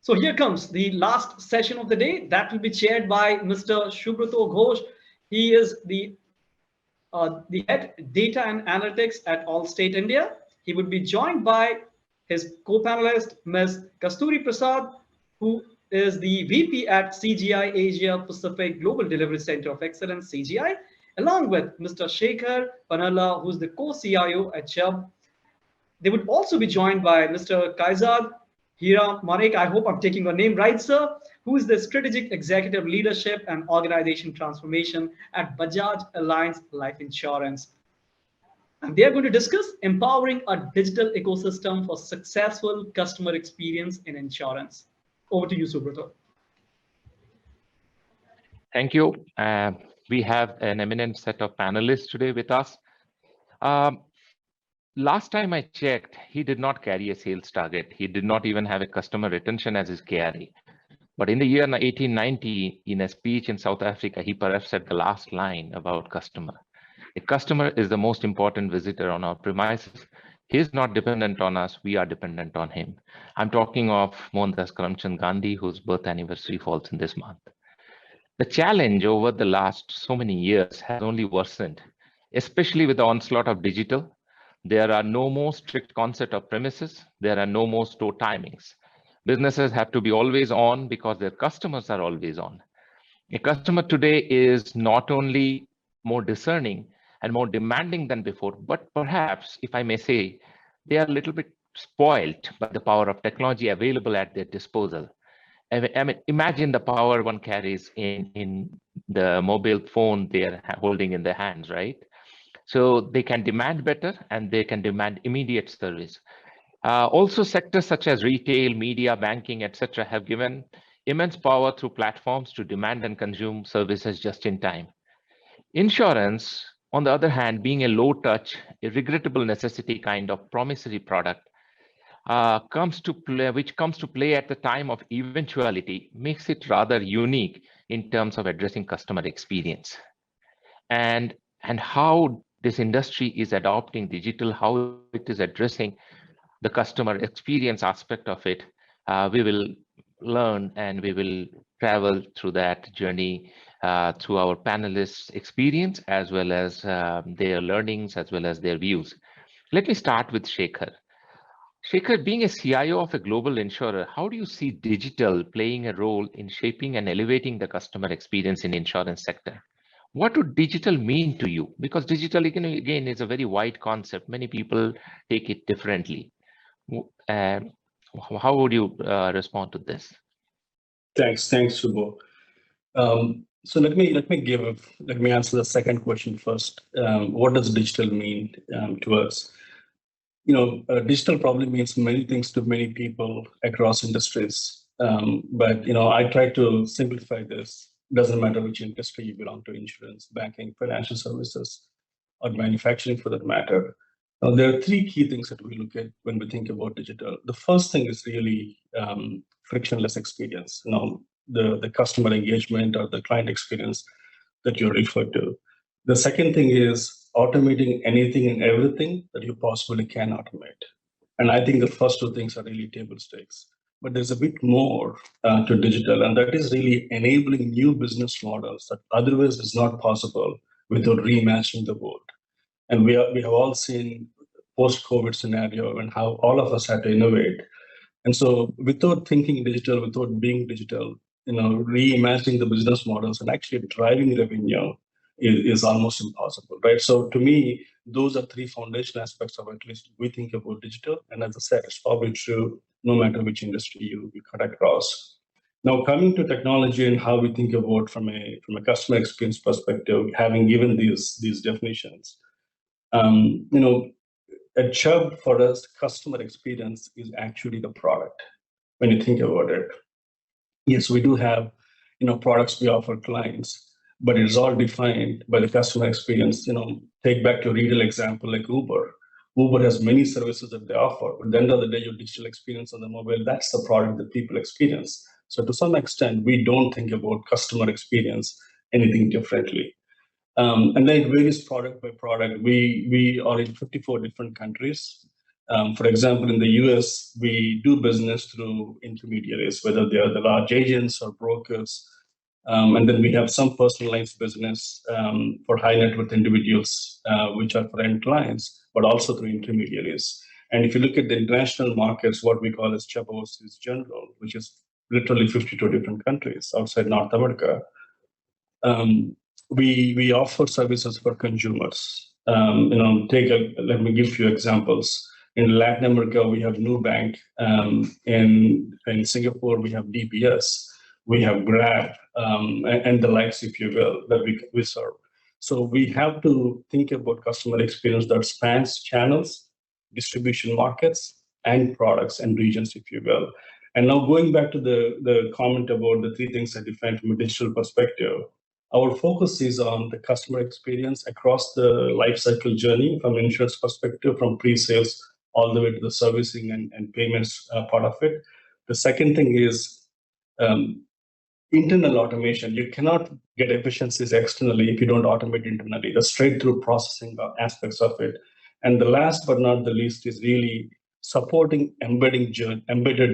So here comes the last session of the day that will be chaired by Mr. Subrato Ghosh. He is the head data and analytics at Allstate India. He would be joined by his co-panelist, Ms. Kasturi Prasad, who is the VP at CGI Asia Pacific Global Delivery Center of Excellence, CGI, along with Mr. Shekhar Panala, who's the co-CIO at Chubb. They would also be joined by Mr. Kaizad Hira Manek, I hope I'm taking your name right, sir, who is the Strategic Executive Leadership and Organization Transformation at Bajaj Alliance Life Insurance. And they are going to discuss empowering a digital ecosystem for successful customer experience in insurance. Over to you, Subrato. Thank you. We have an eminent set of panelists today with us. Last time I checked, he did not carry a sales target. He did not even have a customer retention as his KRA. But in the year 1890, in a speech in South Africa, he perhaps said the last line about customer. A customer is the most important visitor on our premises. He is not dependent on us, we are dependent on him. I'm talking of Mohandas Karamchand Gandhi, whose birth anniversary falls in this month. The challenge over the last so many years has only worsened, especially with the onslaught of digital. There are no more strict concept of premises. There are no more store timings. Businesses have to be always on because their customers are always on. A customer today is not only more discerning and more demanding than before, but perhaps, if I may say, they are a little bit spoiled by the power of technology available at their disposal. I mean, imagine the power one carries in the mobile phone they are holding in their hands, right? So they can demand better and they can demand immediate service. Also, sectors such as retail, media, banking, etc., have given immense power through platforms to demand and consume services just in time. Insurance, on the other hand, being a low-touch, a regrettable necessity kind of promissory product, which comes to play at the time of eventuality, makes it rather unique in terms of addressing customer experience. And how this industry is adopting digital, how it is addressing the customer experience aspect of it, we will learn and we will travel through that journey through our panelists' experience as well as their learnings as well as their views. Let me start with Shekhar. Shekhar, being a CIO of a global insurer, how do you see digital playing a role in shaping and elevating the customer experience in the insurance sector? What would digital mean to you? Because digital, again, is a very wide concept. Many people take it differently. How would you respond to this? Thanks, Subho. So let me answer the second question first. What does digital mean to us? Digital probably means many things to many people across industries. But I try to simplify this. Doesn't matter which industry you belong to: insurance, banking, financial services, or manufacturing, for that matter. There are three key things that we look at when we think about digital. The first thing is really frictionless experience. The customer engagement or the client experience that you referred to. The second thing is automating anything and everything that you possibly can automate. And I think the first two things are really table stakes. But there's a bit more to digital, and that is really enabling new business models that otherwise is not possible without reimagining the world. And we have all seen post-COVID scenario and how all of us had to innovate. And so without thinking digital, without being digital, reimagining the business models and actually driving revenue is almost impossible, right? So to me, those are three foundational aspects of at least we think about digital. And as I said, it's probably true no matter which industry you cut across. Now, coming to technology and how we think about from a customer experience perspective, having given these definitions, at Chubb, for us, customer experience is actually the product when you think about it. Yes, we do have products we offer clients, but it's all defined by the customer experience. Take back to a retail example like Uber. Uber has many services that they offer, but at the end of the day, your digital experience on the mobile, that's the product that people experience. So to some extent, we don't think about customer experience anything differently. And then it varies product by product. We are in 54 different countries. For example, in the US, we do business through intermediaries, whether they are the large agents or brokers. And then we have some personalized business for high net worth individuals, which are for end clients, but also through intermediaries. And if you look at the international markets, what we call as Chabos is general, which is literally 52 different countries outside North America. We offer services for consumers. Let me give you examples. In Latin America, we have Nubank. In Singapore, we have DBS. We have Grab and the likes, if you will, that we serve. So we have to think about customer experience that spans channels, distribution markets, and products and regions, if you will. And now going back to the comment about the three things I defined from a digital perspective, our focus is on the customer experience across the lifecycle journey from an insurance perspective, from pre-sales all the way to the servicing and payments part of it. The second thing is internal automation. You cannot get efficiencies externally if you don't automate internally, the straight through processing aspects of it. And the last but not the least is really supporting embedded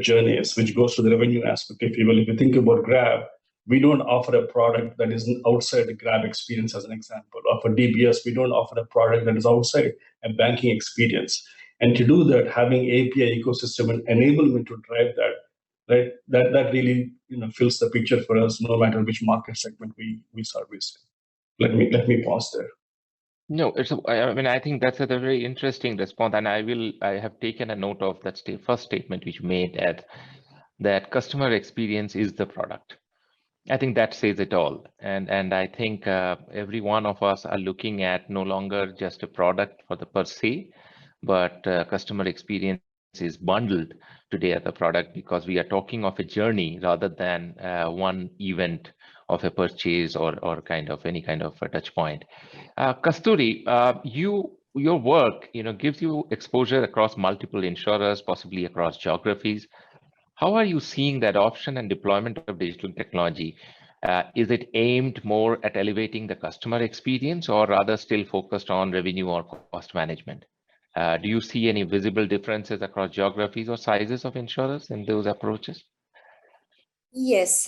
journeys, which goes to the revenue aspect, if you will. If you think about Grab, we don't offer a product that is outside the Grab experience, as an example. Or for DBS, we don't offer a product that is outside a banking experience. And to do that, having API ecosystem and enablement to drive that, right? That really fills the picture for us, no matter which market segment we service. Let me pause there. No, I think that's a very interesting response, and I have taken a note of that first statement which you made, that customer experience is the product. I think that says it all, and I think every one of us are looking at no longer just a product for the per se, but customer experience is bundled today as a product, because we are talking of a journey rather than one event of a purchase or kind of any kind of a touch point. Kasturi, your work gives you exposure across multiple insurers, possibly across geographies. How are you seeing the adoption and deployment of digital technology? Is it aimed more at elevating the customer experience, or rather still focused on revenue or cost management? Do you see any visible differences across geographies or sizes of insurers in those approaches? Yes.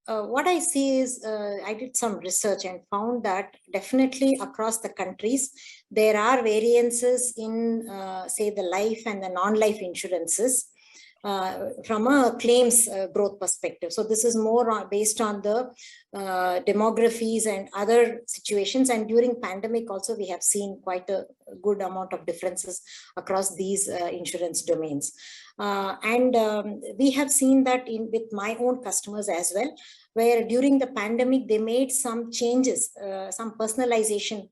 What I see is I did some research and found that definitely across the countries, there are variances in, say, the life and the non-life insurances from a claims growth perspective. So this is more based on the demographies and other situations. And during pandemic also, we have seen quite a good amount of differences across these insurance domains. We have seen that with my own customers as well, where during the pandemic, they made some changes, some personalizations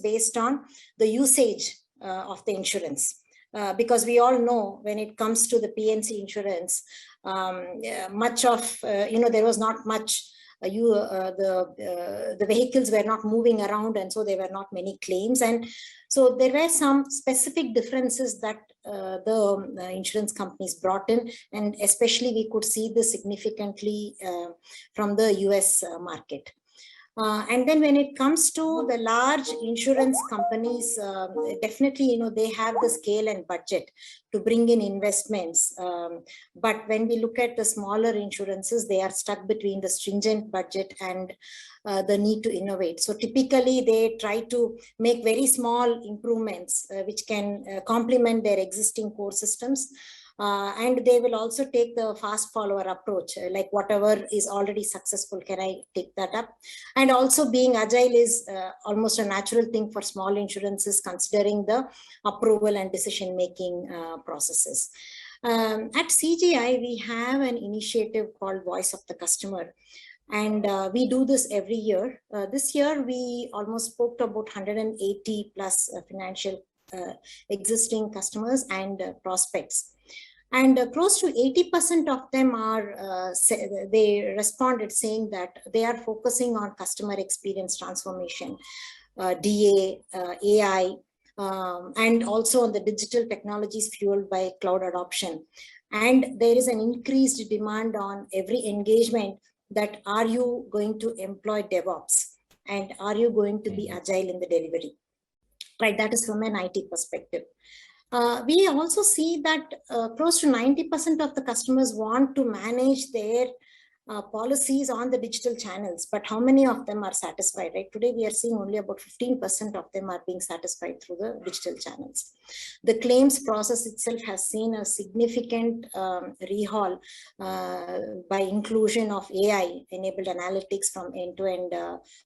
based on the usage of the insurance. Because we all know when it comes to the PNC insurance, much of, there was not much, the vehicles were not moving around, and so there were not many claims. And so there were some specific differences that the insurance companies brought in, and especially we could see this significantly from the US market. And then when it comes to the large insurance companies, definitely, they have the scale and budget to bring in investments. But when we look at the smaller insurances, they are stuck between the stringent budget and the need to innovate. So typically they try to make very small improvements, which can complement their existing core systems. And they will also take the fast follower approach, like whatever is already successful, can I take that up? And also being agile is almost a natural thing for small insurances, considering the approval and decision-making processes. At CGI, we have an initiative called Voice of the Customer. And we do this every year. This year, we almost spoke to about 180 plus financial existing customers and prospects. And close to 80% of them are, they responded saying that they are focusing on customer experience transformation, DA, AI, and also on the digital technologies fueled by cloud adoption. And there is an increased demand on every engagement that are you going to employ DevOps, and are you going to be agile in the delivery? right? That is from an IT perspective. We also see that close to 90% of the customers want to manage their policies on the digital channels, but how many of them are satisfied, right? Today, we are seeing only about 15% of them are being satisfied through the digital channels. The claims process itself has seen a significant rehaul by inclusion of AI-enabled analytics from end-to-end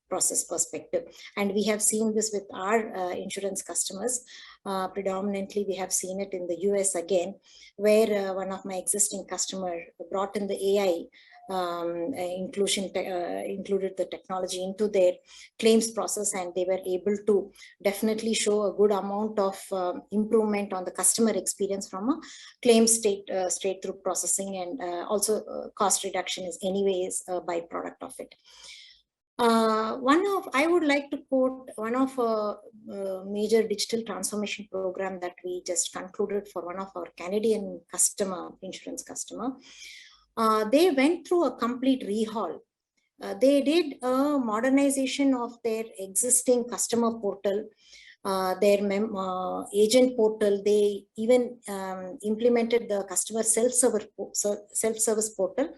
process perspective. And we have seen this with our insurance customers. Predominantly, we have seen it in the US again, where one of my existing customer brought in the AI included the technology into their claims process, and they were able to definitely show a good amount of improvement on the customer experience from a claim straight through processing, and also cost reduction is anyways a byproduct of it. I would like to quote one of a major digital transformation program that we just concluded for one of our Canadian insurance customer. They went through a complete rehaul. They did a modernization of their existing customer portal, their agent portal. They even implemented the customer self-service portal.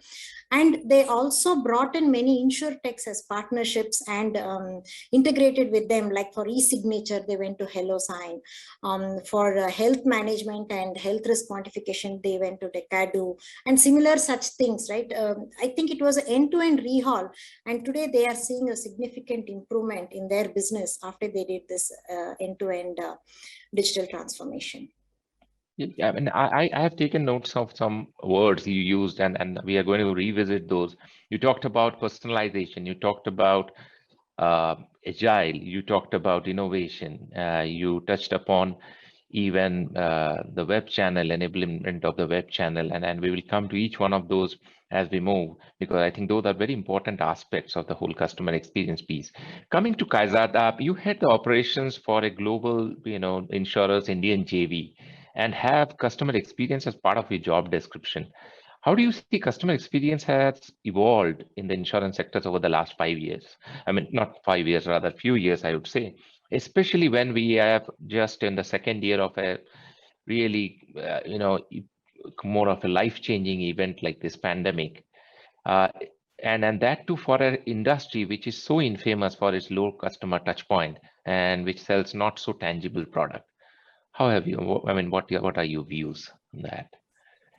And they also brought in many insurtechs as partnerships and integrated with them. Like for e-signature, they went to HelloSign. For health management and health risk quantification, they went to Decadu and similar such things, right? I think it was an end-to-end rehaul. And today they are seeing a significant improvement in their business after they did this end-to-end digital transformation. Yeah, I mean, I have taken notes of some words you used, and we are going to revisit those. You talked about personalization, you talked about agile, you talked about innovation, you touched upon even the web channel, enablement of the web channel, and we will come to each one of those as we move, because I think those are very important aspects of the whole customer experience piece. Coming to Kaizad, you head the operations for a global, insurers Indian JV, and have customer experience as part of your job description. How do you see customer experience has evolved in the insurance sectors over the last 5 years? I mean, not 5 years, rather few years, I would say, especially when we have just in the second year of a really, more of a life-changing event like this pandemic. And that too for an industry which is so infamous for its low customer touch point and which sells not so tangible product. How have you, I mean, what are your views on that?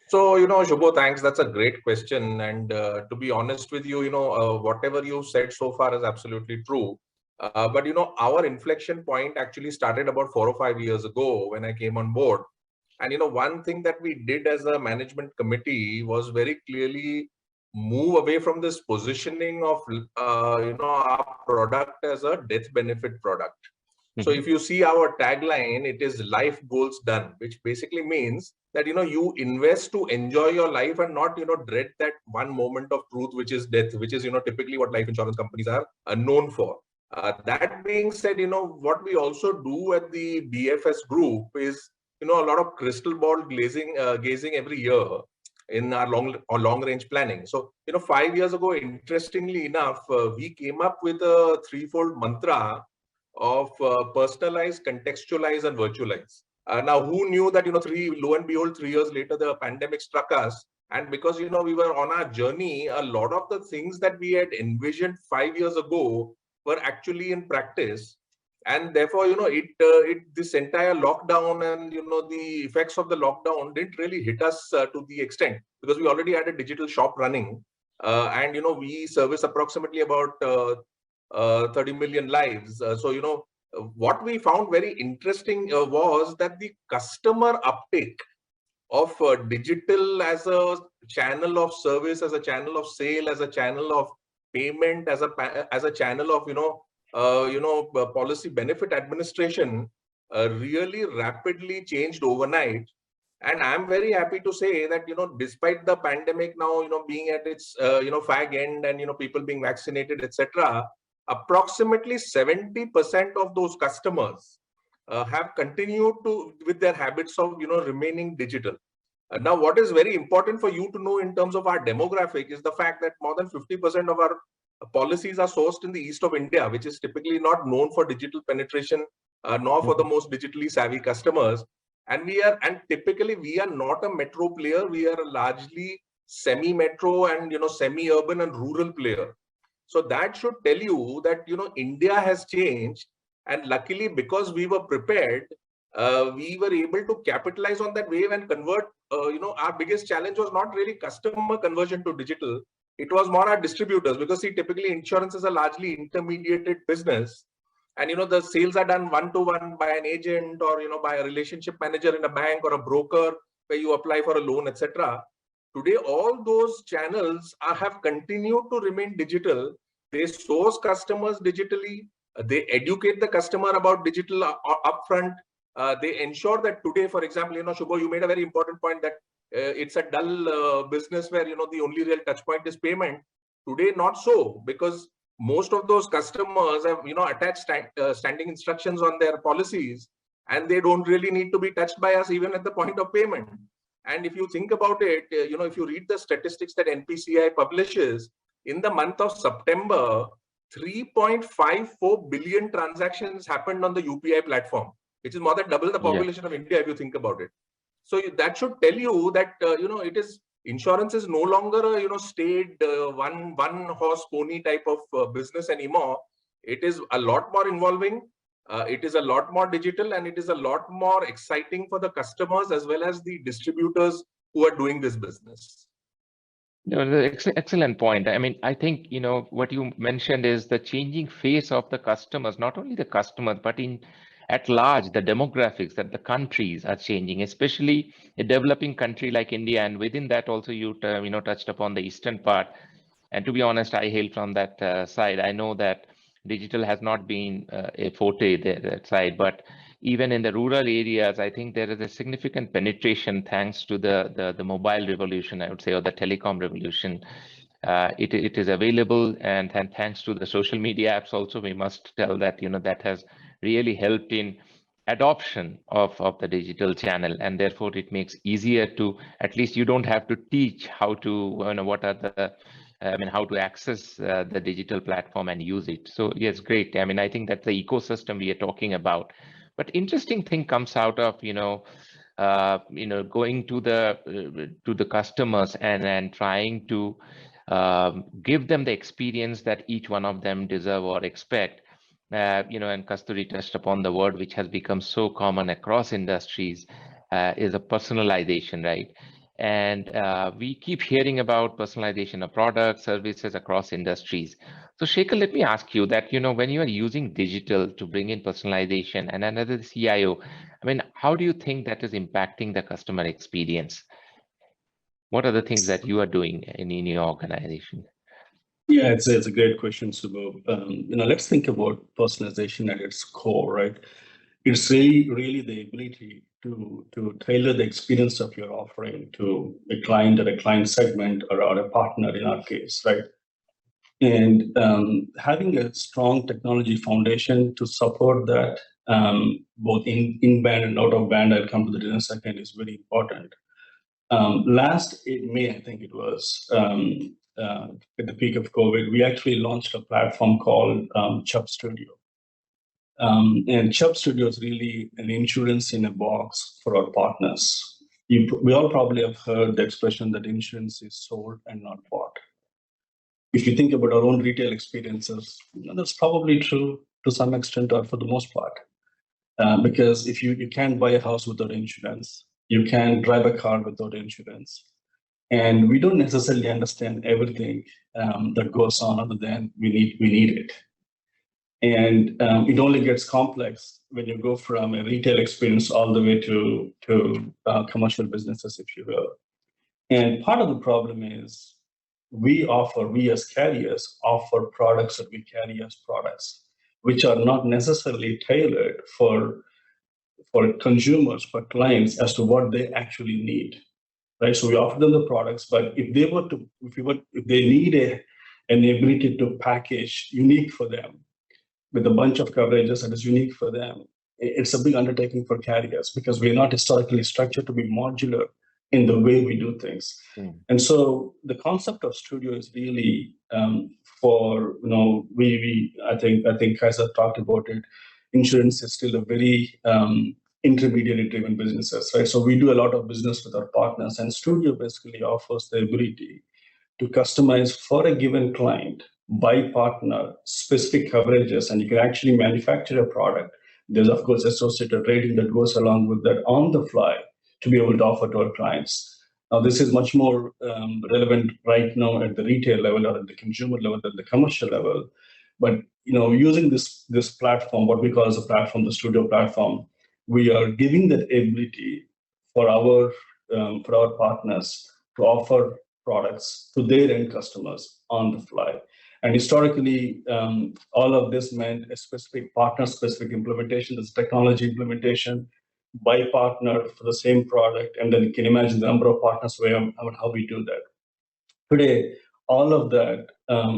So, Shubho, thanks. That's a great question. And to be honest with you, whatever you said so far is absolutely true. But, our inflection point actually started about 4 or 5 years ago when I came on board. And, one thing that we did as a management committee was very clearly move away from this positioning of, our product as a death benefit product. So if you see our tagline, it is life goals done, which basically means that, you invest to enjoy your life and not, dread that one moment of truth, which is death, which is, typically what life insurance companies are known for. That being said, what we also do at the BFS group is, a lot of crystal ball gazing every year in our long range planning. So, 5 years ago, interestingly enough, we came up with a threefold mantra of personalize, contextualize, and virtualize. Now, who knew that, lo and behold, 3 years later, the pandemic struck us. And because, we were on our journey, a lot of the things that we had envisioned 5 years ago were actually in practice. And therefore, this entire lockdown and, the effects of the lockdown didn't really hit us to the extent, because we already had a digital shop running. And, we service approximately about 30 million lives. So, what we found very interesting was that the customer uptake of digital as a channel of service, as a channel of sale, as a channel of payment, as a channel of, policy benefit administration really rapidly changed overnight. And I'm very happy to say that, despite the pandemic now, being at its, fag end and, people being vaccinated, etc., approximately 70% of those customers have continued with their habits of, remaining digital. Now, what is very important for you to know in terms of our demographic is the fact that more than 50% of our policies are sourced in the east of India, which is typically not known for digital penetration nor for the most digitally savvy customers. And typically we are not a metro player. We are a largely semi-metro and semi-urban and rural player. So that should tell you that India has changed, and luckily because we were prepared, we were able to capitalize on that wave and convert. Our biggest challenge was not really customer conversion to digital. It was more our distributors, because see, typically insurance is a largely intermediated business, and the sales are done one-to-one by an agent or by a relationship manager in a bank or a broker where you apply for a loan, etc. Today, all those channels have continued to remain digital. They source customers digitally. They educate the customer about digital upfront. They ensure that today, for example, Shubho, you made a very important point that it's a dull business where the only real touch point is payment. Today, not so, because most of those customers have attached standing instructions on their policies, and they don't really need to be touched by us even at the point of payment. And if you think about it, if you read the statistics that NPCI publishes, in the month of September, 3.54 billion transactions happened on the UPI platform, which is more than double the population of India if you think about it. So that should tell you that insurance is no longer a staid one horse pony type of business anymore. It is a lot more involving. It is a lot more digital, and it is a lot more exciting for the customers as well as the distributors who are doing this business. Excellent point. I mean, I think, what you mentioned is the changing face of the customers, not only the customers, but at large, the demographics that the countries are changing, especially a developing country like India. And within that also, you touched upon the eastern part. And to be honest, I hail from that side. I know that digital has not been a forte that side, but even in the rural areas, I think there is a significant penetration thanks to the mobile revolution, I would say, or the telecom revolution. It is available, and thanks to the social media apps also, we must tell that that has really helped in adoption of the digital channel, and therefore it makes easier to, at least you don't have to teach how to what are the how to access the digital platform and use it. So yes, great. I mean, I think that's the ecosystem we are talking about. But interesting thing comes out of going to the customers and trying to give them the experience that each one of them deserve or expect. And Kasturi touched upon the word which has become so common across industries is a personalization, right? And we keep hearing about personalization of products, services across industries. So Shekhar, let me ask you that, when you are using digital to bring in personalization and another CIO, I mean, how do you think that is impacting the customer experience? What are the things that you are doing in your organization? Yeah, it's a great question, Subbu. Let's think about personalization at its core, right? It's really the ability to tailor the experience of your offering to a client or a client segment or a partner in our case, right? And having a strong technology foundation to support that, both in band and out of band, I'll come to that in a second, is very important. Last May, I think it was, at the peak of COVID, we actually launched a platform called Chubb Studio. And Chubb Studio is really an insurance in a box for our partners. We all probably have heard the expression that insurance is sold and not bought. If you think about our own retail experiences, that's probably true to some extent or for the most part. Because if you can't buy a house without insurance, you can't drive a car without insurance. And we don't necessarily understand everything that goes on other than we need it. And it only gets complex when you go from a retail experience all the way to commercial businesses, if you will. And part of the problem is we as carriers offer products that we carry as products, which are not necessarily tailored for consumers, for clients, as to what they actually need. Right, so we offer them the products, but if they need an ability to package unique for them with a bunch of coverages that is unique for them, it's a big undertaking for carriers because we're not historically structured to be modular in the way we do things. And so the concept of Studio is really I think Kaiser talked about it. insurance is still a very intermediary-driven business, right? So we do a lot of business with our partners, and Studio basically offers the ability to customize for a given client by partner specific coverages, and you can actually manufacture a product. There's of course associated rating that goes along with that on the fly to be able to offer to our clients. Now, this is much more relevant right now at the retail level or at the consumer level than the commercial level. But using this platform, what we call as a platform, the Studio platform, we are giving that ability for our partners to offer products to their end customers on the fly. And historically, all of this meant a specific partner-specific implementation, this technology implementation by partner for the same product. And then you can imagine the number of partners how we do that. Today, all of that,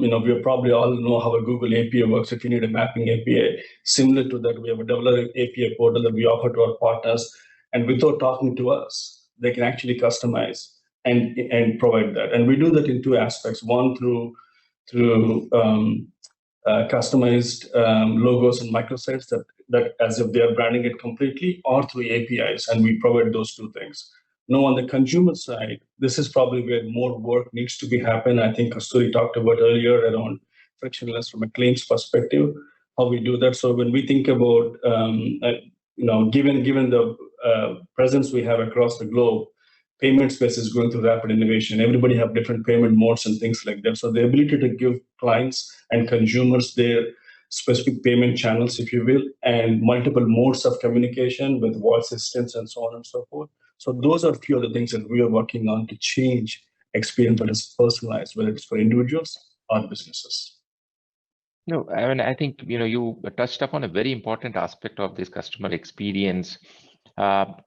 we probably all know how a Google API works. If you need a mapping API, similar to that, we have a developer API portal that we offer to our partners. And without talking to us, they can actually customize and provide that. And we do that in two aspects. One, through customized logos and microsites that as if they are branding it completely, or through APIs, and we provide those two things. Now, on the consumer side, this is probably where more work needs to be happen. I think Kasturi talked about earlier around frictionless from a claims perspective, how we do that. So when we think about, given the presence we have across the globe, payment space is going through rapid innovation. Everybody have different payment modes and things like that. So the ability to give clients and consumers their specific payment channels, if you will, and multiple modes of communication with voice assistants and so on and so forth. So those are a few of the things that we are working on to change experience that is personalized, whether it's for individuals or businesses. No, I mean, I think, you touched upon a very important aspect of this customer experience.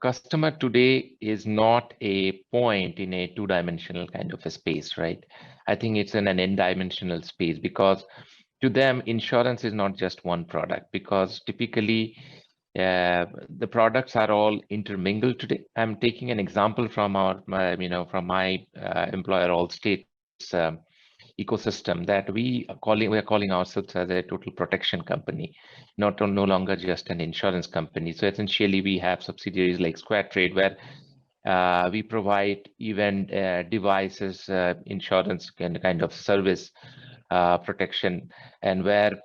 Customer today is not a point in a two-dimensional kind of a space, right? I think it's in an n-dimensional space, because to them, insurance is not just one product, because typically the products are all intermingled today. I'm taking an example from my employer Allstate's ecosystem, that we are calling ourselves as a total protection company, no longer just an insurance company. So essentially, we have subsidiaries like Square Trade, where we provide even devices, insurance kind of service, protection, and where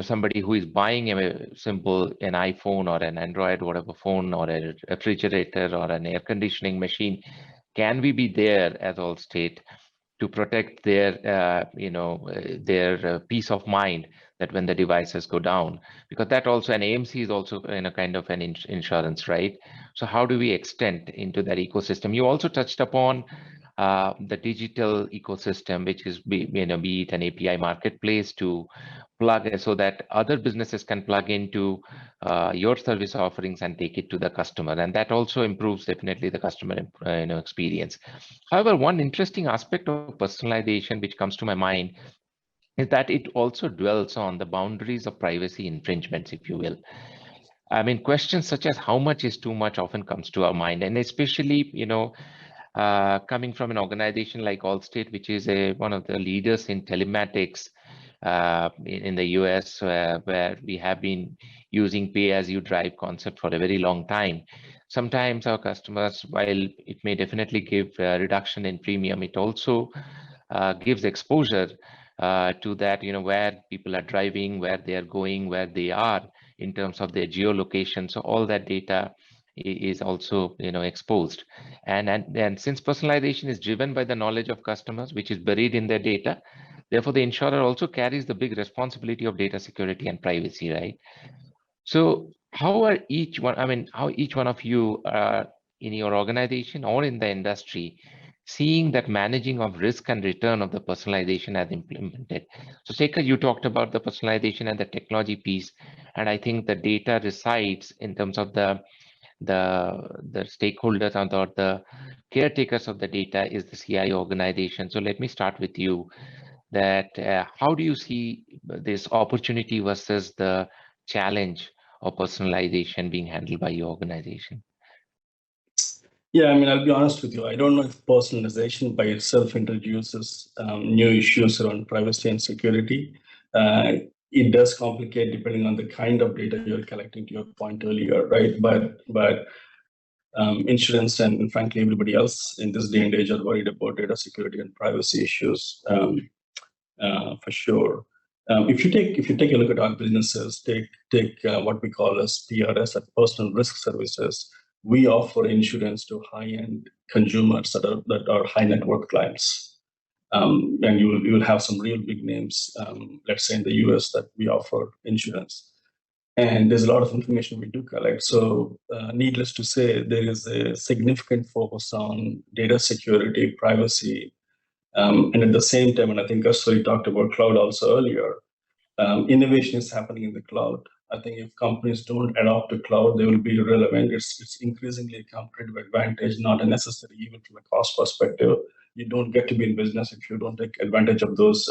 somebody who is buying an iPhone or an Android, whatever phone, or a refrigerator or an air conditioning machine, can we be there as Allstate to protect their peace of mind that when the devices go down, because that also, an AMC is also kind of an insurance, right? So how do we extend into that ecosystem? You also touched upon the digital ecosystem, which is be it an API marketplace to plug, so that other businesses can plug into your service offerings and take it to the customer, and that also improves definitely the customer experience. However, one interesting aspect of personalization which comes to my mind is that it also dwells on the boundaries of privacy infringements, if you will. I mean, questions such as how much is too much often comes to our mind, and especially coming from an organization like Allstate, which is one of the leaders in telematics in the US, where we have been using pay-as-you-drive concept for a very long time. Sometimes our customers, while it may definitely give a reduction in premium, it also gives exposure to that, where people are driving, where they are going, where they are in terms of their geolocation. So all that data is also exposed, and since personalization is driven by the knowledge of customers, which is buried in their data, therefore the insurer also carries the big responsibility of data security and privacy, right? So how each one of you in your organization or in the industry seeing that managing of risk and return of the personalization as implemented? So Sekhar, you talked about the personalization and the technology piece, and I think the data resides in terms of the stakeholders or the caretakers of the data is the CIO organization. So let me start with you, that how do you see this opportunity versus the challenge of personalization being handled by your organization? Yeah, I mean, I'll be honest with you. I don't know if personalization by itself introduces new issues around privacy and security. it does complicate depending on the kind of data you're collecting, to your point earlier, right? But insurance and frankly everybody else in this day and age are worried about data security and privacy issues, for sure. If you take a look at our businesses, take what we call as PRS, at personal risk services. We offer insurance to high-end consumers that are high net worth clients, and you will have some real big names, let's say in the US, that we offer insurance. And there's a lot of information we do collect. So needless to say, there is a significant focus on data security, privacy, and at the same time, and I think Kasturi talked about cloud also earlier, innovation is happening in the cloud. I think if companies don't adopt to cloud, they will be irrelevant. It's increasingly a competitive advantage, not a necessary even from a cost perspective. You don't get to be in business if you don't take advantage of those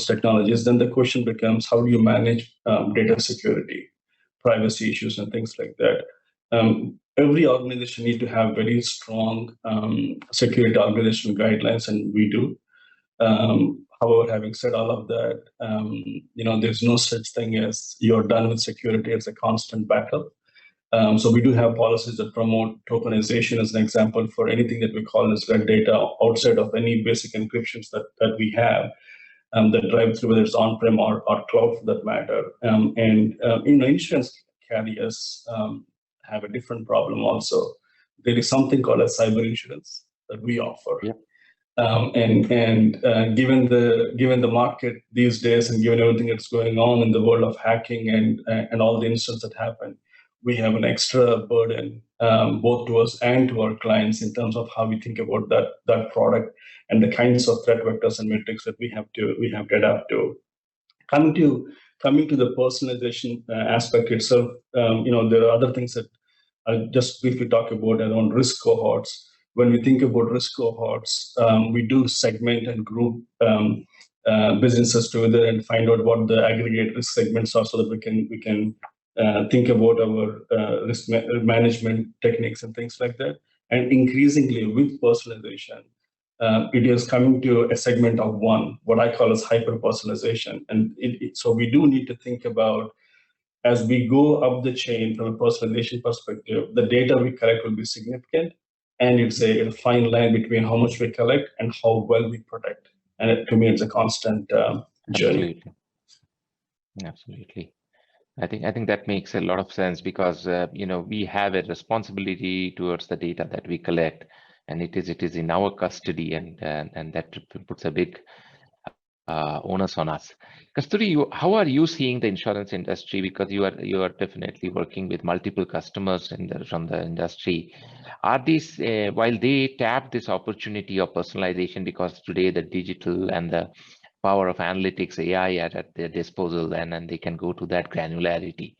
technologies. Then the question becomes, how do you manage data security, privacy issues, and things like that? Every organization needs to have very strong security organizational guidelines, and we do. However, having said all of that, there's no such thing as you're done with security. It's a constant battle. So we do have policies that promote tokenization as an example for anything that we call as red data outside of any basic encryptions that we have. That drive through, whether it's on-prem or cloud for that matter. Insurance carriers have a different problem also. There is something called a cyber insurance that we offer. Yep. Given the market these days, and given everything that's going on in the world of hacking and all the incidents that happen, we have an extra burden both to us and to our clients in terms of how we think about that product and the kinds of threat vectors and metrics that we have to adapt to. Coming to the personalization aspect itself, there are other things that I'll just briefly talk about around risk cohorts. When we think about risk cohorts, we do segment and group businesses together and find out what the aggregate risk segments are, so that we can think about our risk management techniques and things like that. And increasingly with personalization, it is coming to a segment of one, what I call as hyper personalization. And so we do need to think about, as we go up the chain from a personalization perspective, the data we collect will be significant. And it's a fine line between how much we collect and how well we protect. And to me, it's a constant journey. Absolutely. I think that makes a lot of sense, because we have a responsibility towards the data that we collect, and it is in our custody, and that puts a big onus on us. Kasturi, how are you seeing the insurance industry? Because you are definitely working with multiple customers from the industry. Are these while they tap this opportunity of personalization, because today the digital and the power of analytics, AI at their disposal, and then they can go to that granularity.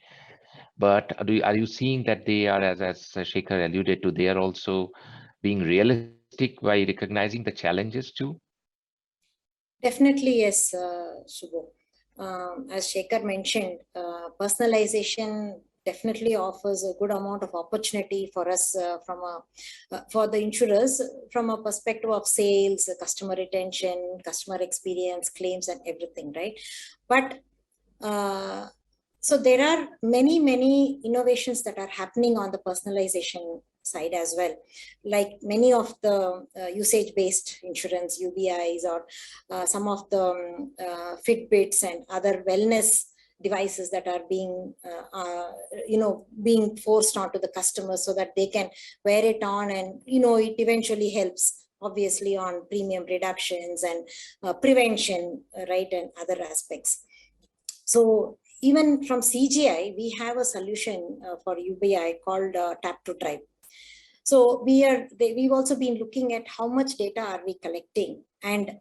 But are you seeing that they are, as Shekhar alluded to, they are also being realistic by recognizing the challenges too? Definitely, yes, Subho. As Shekhar mentioned, personalization definitely offers a good amount of opportunity for us for the insurers from a perspective of sales, customer retention, customer experience, claims, and everything, right? But so there are many innovations that are happening on the personalization side as well, like many of the usage-based insurance, UBIs, or some of the Fitbits and other wellness devices that are being being forced onto the customers so that they can wear it on, and it eventually helps obviously on premium reductions and prevention, right, and other aspects. So even from CGI, we have a solution for UBI called Tap to Drive. So we've also been looking at how much data are we collecting, and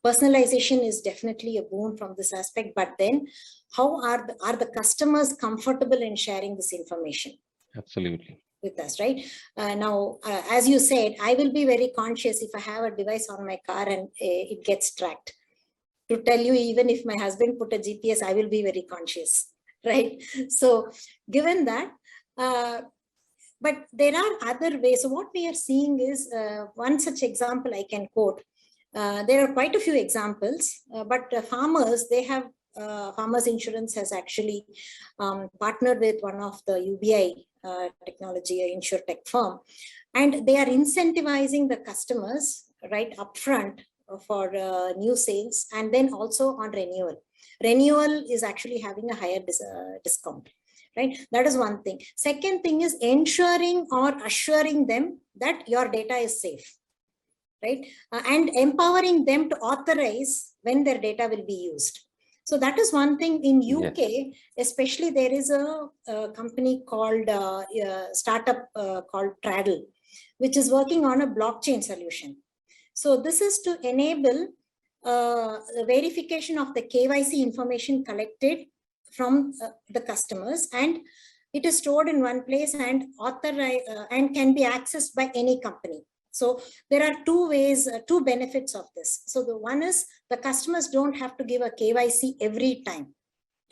personalization is definitely a boon from this aspect. But then, how are the customers comfortable in sharing this information? Absolutely. With us, right? Now, as you said, I will be very conscious if I have a device on my car and it gets tracked. To tell you, even if my husband put a GPS, I will be very conscious, right? So given that, but there are other ways. So what we are seeing is one such example I can quote. There are quite a few examples, but farmers, they have, Farmers Insurance has actually partnered with one of the UBI technology insurtech firm, and they are incentivizing the customers right upfront for new sales, and then also on renewal. Renewal is actually having a higher discount. Right, that is one thing. Second thing is ensuring or assuring them that your data is safe, right, and empowering them to authorize when their data will be used. So that is one thing. In UK, yes, especially, there is a company called startup called Traddle, which is working on a blockchain solution. So this is to enable the verification of the KYC information collected from the customers, and it is stored in one place and authorized and can be accessed by any company. So there are two ways, two benefits of this. So the one is the customers don't have to give a KYC every time,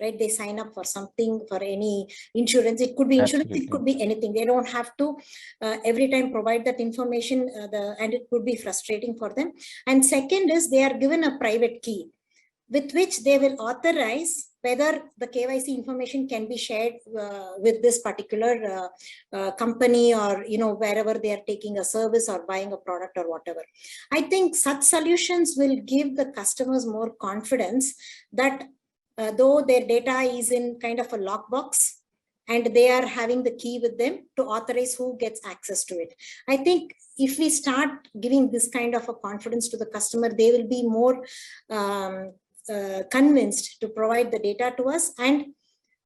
right? They sign up for something, for any insurance. It could be insurance, absolutely, it could be anything. They don't have to every time provide that information, and it could be frustrating for them. And second is they are given a private key with which they will authorize whether the KYC information can be shared with this particular company, or wherever they are taking a service or buying a product or whatever. I think such solutions will give the customers more confidence that though their data is in kind of a lockbox, and they are having the key with them to authorize who gets access to it. I think if we start giving this kind of a confidence to the customer, they will be more convinced to provide the data to us. And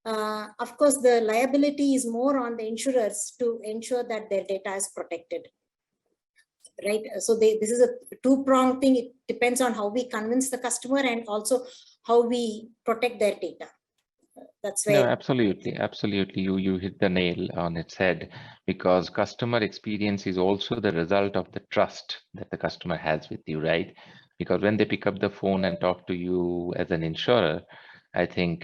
of course, the liability is more on the insurers to ensure that their data is protected. Right. So this is a two-pronged thing. It depends on how we convince the customer and also how we protect their data. That's where. No, absolutely. You hit the nail on its head, because customer experience is also the result of the trust that the customer has with you, right? Because when they pick up the phone and talk to you as an insurer, I think,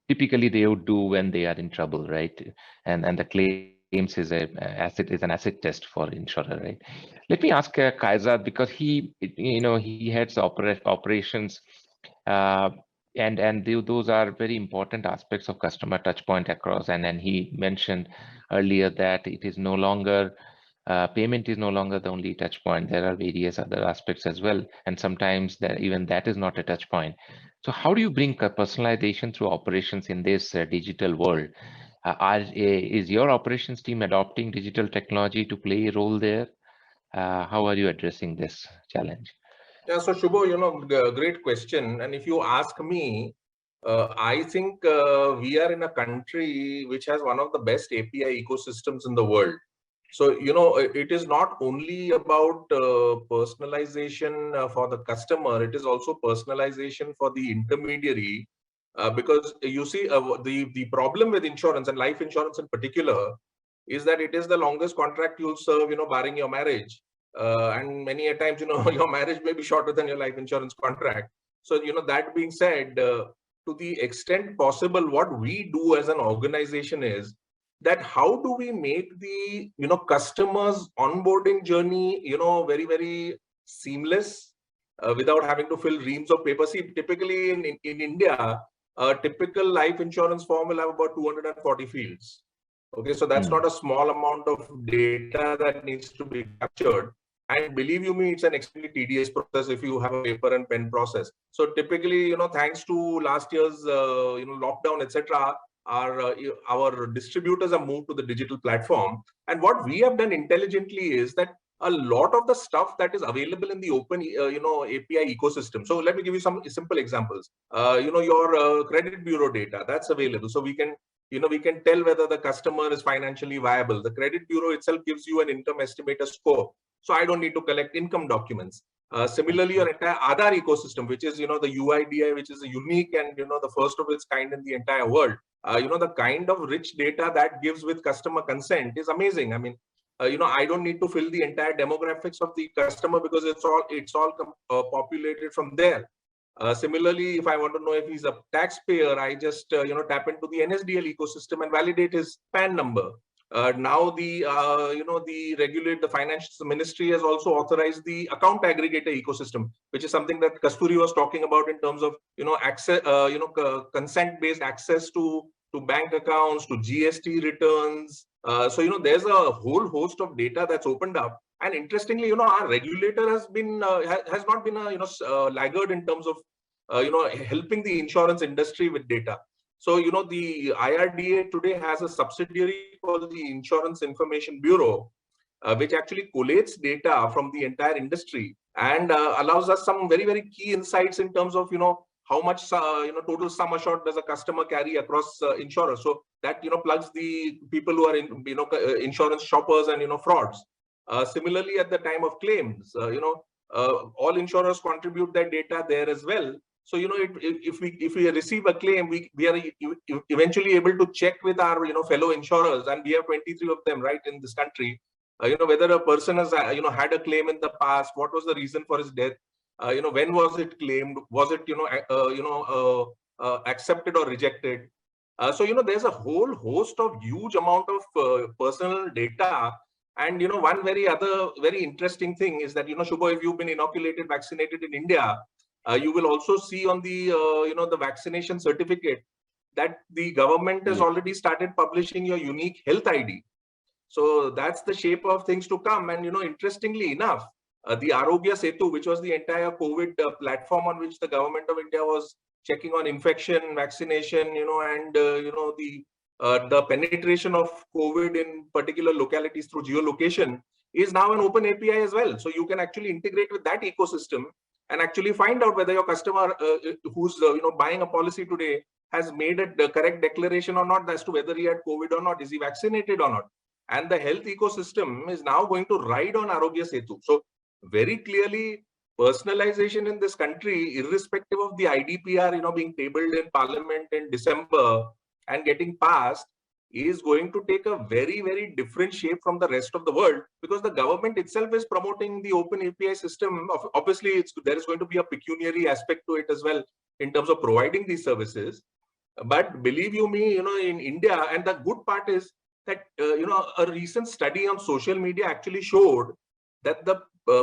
typically they would do when they are in trouble, right? And the claims is an asset test for insurer, right? Let me ask Kaiser, because he heads operations, and those are very important aspects of customer touch point across. And then he mentioned earlier that it is no longer payment is no longer the only touch point. There are various other aspects as well, and sometimes even that is not a touch point. So how do you bring personalization through operations in this digital world? Is your operations team adopting digital technology to play a role there? How are you addressing this challenge? Yeah, so Shubho, great question. And if you ask me, I think we are in a country which has one of the best API ecosystems in the world. So, it is not only about personalization for the customer, it is also personalization for the intermediary. Because you see, the problem with insurance, and life insurance in particular, is that it is the longest contract you'll serve, barring your marriage. And many a times, your marriage may be shorter than your life insurance contract. So, that being said, to the extent possible, what we do as an organization is that how do we make the customers onboarding journey very, very seamless without having to fill reams of paper. See, typically in India, a typical life insurance form will have about 240 fields. Okay, so that's not a small amount of data that needs to be captured. And believe you me, it's an extremely tedious process if you have a paper and pen process. So typically, thanks to last year's lockdown, etc., our distributors have moved to the digital platform. And what we have done intelligently is that a lot of the stuff that is available in the open API ecosystem. So let me give you some simple examples. Your credit bureau data, that's available. So we can tell whether the customer is financially viable. The credit bureau itself gives you an income estimator score. So I don't need to collect income documents. Similarly, your entire Aadhaar ecosystem, which is, the UIDI, which is a unique and, the first of its kind in the entire world. The kind of rich data that gives with customer consent is amazing. I mean, I don't need to fill the entire demographics of the customer because it's all populated from there. Similarly, if I want to know if he's a taxpayer, I just tap into the NSDL ecosystem and validate his PAN number. Now the the finance ministry has also authorized the account aggregator ecosystem, which is something that Kasturi was talking about in terms of access, consent based access to bank accounts, to GST returns. So there's a whole host of data that's opened up. And interestingly, our regulator has been has not been a laggard in terms of helping the insurance industry with data. So the IRDA today has a subsidiary called the Insurance Information Bureau, which actually collates data from the entire industry and allows us some very key insights in terms of how much total sum assured does a customer carry across insurers. So that plugs the people who are in insurance shoppers and frauds. Similarly, at the time of claims, all insurers contribute their data there as well. So if we receive a claim, we are eventually able to check with our fellow insurers, and we have 23 of them right in this country. Whether a person has had a claim in the past, what was the reason for his death, when was it claimed, was it accepted or rejected. So there's a whole host of huge amount of personal data. And one very interesting thing is that Shubho, if you've been inoculated, vaccinated in India, you will also see on the the vaccination certificate that the government has already started publishing your unique health ID. So that's the shape of things to come. And interestingly enough, the Arogya Setu, which was the entire COVID platform on which the government of India was checking on infection, vaccination, and the penetration of COVID in particular localities through geolocation, is now an open API as well. So you can actually integrate with that ecosystem and actually find out whether your customer who's buying a policy today has made a correct declaration or not as to whether he had COVID or not, is he vaccinated or not. And the health ecosystem is now going to ride on Arogya Setu. So very clearly, personalization in this country, irrespective of the IDPR, being tabled in Parliament in December and getting passed, is going to take a very different shape from the rest of the world, because the government itself is promoting the open API system. Obviously, there is going to be a pecuniary aspect to it as well in terms of providing these services. But believe you me, in India, and the good part is that a recent study on social media actually showed that the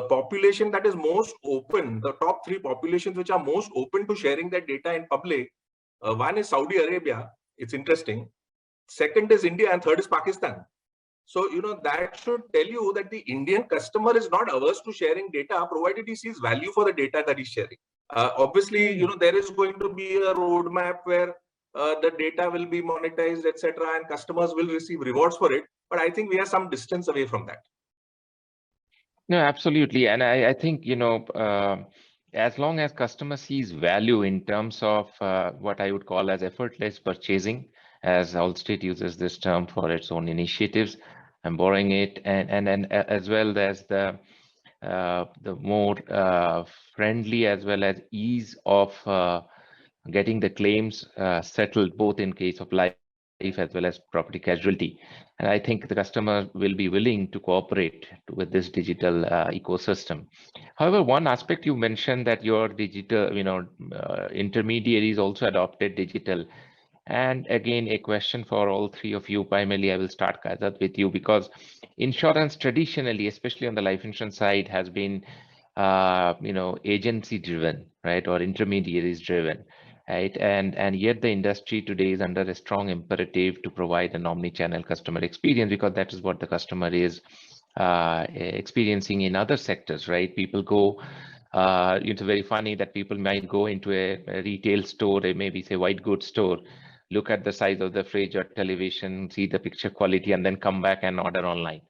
population that is most open, the top 3 populations which are most open to sharing their data in public, one is Saudi Arabia. It's interesting. Second is India, and third is Pakistan. So that should tell you that the Indian customer is not averse to sharing data, provided he sees value for the data that he's sharing. Obviously, there is going to be a roadmap where the data will be monetized, etc., and customers will receive rewards for it. But I think we are some distance away from that. No, absolutely. And I think, as long as customer sees value in terms of what I would call as effortless purchasing, as Allstate uses this term for its own initiatives, I'm borrowing it, and as well as the more friendly as well as ease of getting the claims settled, both in case of life as well as property casualty. And I think the customer will be willing to cooperate with this digital ecosystem. However, one aspect you mentioned that your digital, intermediaries also adopted digital. And again, a question for all 3 of you. Primarily, I will start, Kazat, with you, because insurance traditionally, especially on the life insurance side, has been, agency driven, right, or intermediaries driven. Right, and yet the industry today is under a strong imperative to provide an omni-channel customer experience, because that is what the customer is experiencing in other sectors, right? People go, it's very funny that people might go into a retail store, maybe say white goods store, look at the size of the fridge or television, see the picture quality, and then come back and order online.